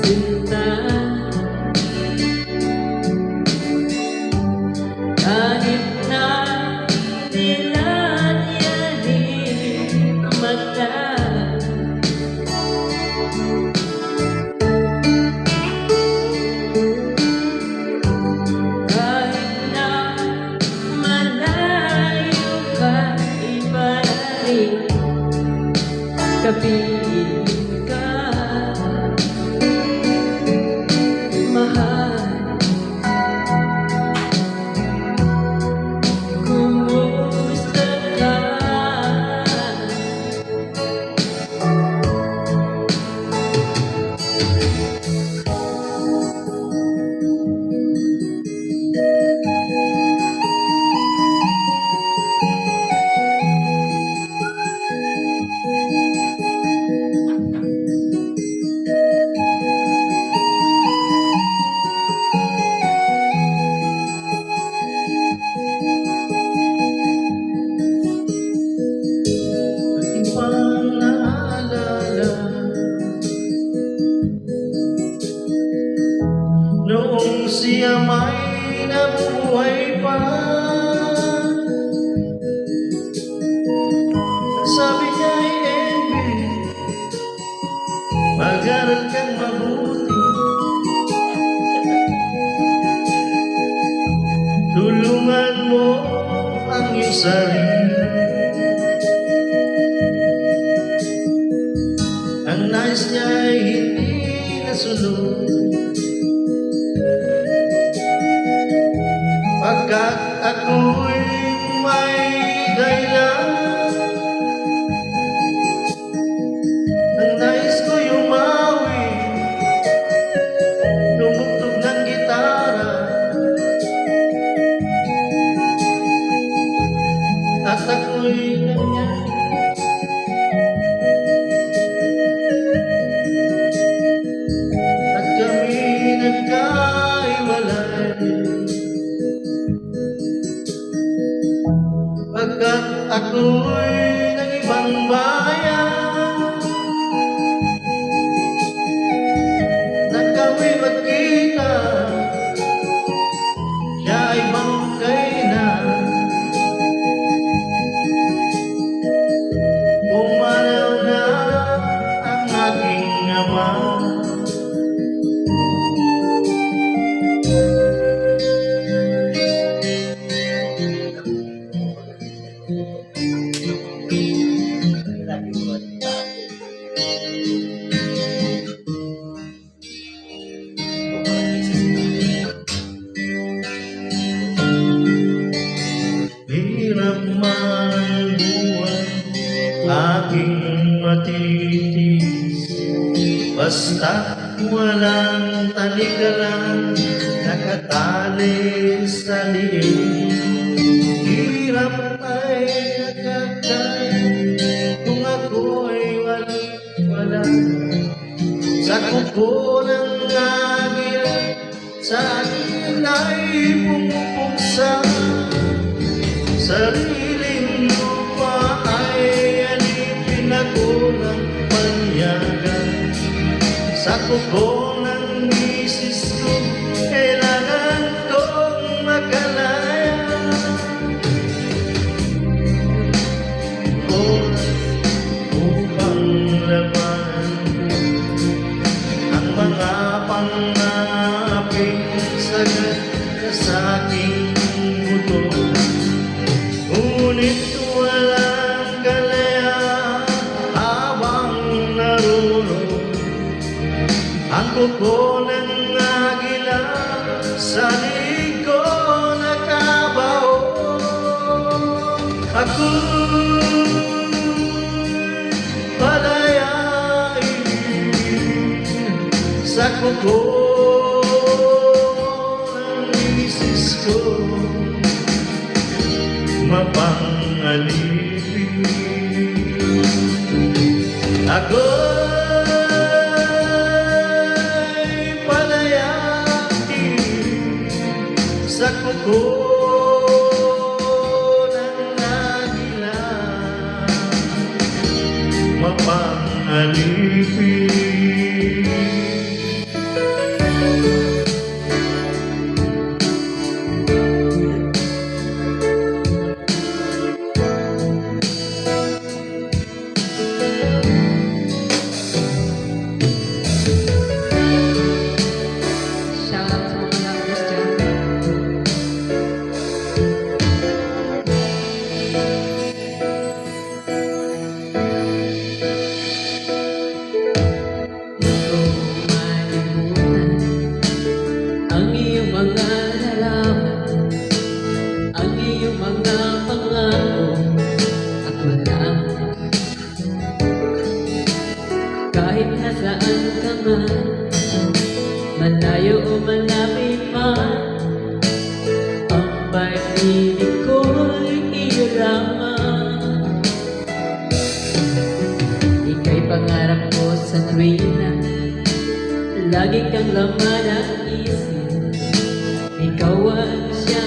sinta. Kahit na nilanyanin mata, kahit na malayo ka, iba rin kapiling ka. Mahal, kumusta ka? Noong siya may nabuhay pa, sabi niya ay Envy, mag-aral kang mabuti, tulungan mo ang iyong sarili. Ang nais niya ay hindi nasunod, pagkat ako'y may dahilan. Ang nais ko'y umawi, tumugtog ng gitara, at ako'y ganyan. At kami nagkaiwalay, pagkat ako'y ng ibang bayan. Nang kami magkita, siya ay bangkay na. Pumanaw na ang aking ama. Hirap man buwan aking matitis, basta't walang talikalan nakatali sa liig. Hirap ay nakakain kung ako'y wala sa kuko ng agila, sa akin ay pumupuksa. Sariling lupa ay alipin ako ng panyagan. Sa kuko ng misis ko, kailangan kong makalaya. Oras upang labanan ang mga pangaping sagad na sa aking buto. Ngunit walang galaya habang narunong ang kuko ng agila sa liko nakabaho. Ako'y palayain sa kuko ng misis ko, mapangalipin. Ako'y palayain sa kuko ng agila, mapangalipin. Sa tuwing na lagi kang laman ng isip, ikaw ang siyang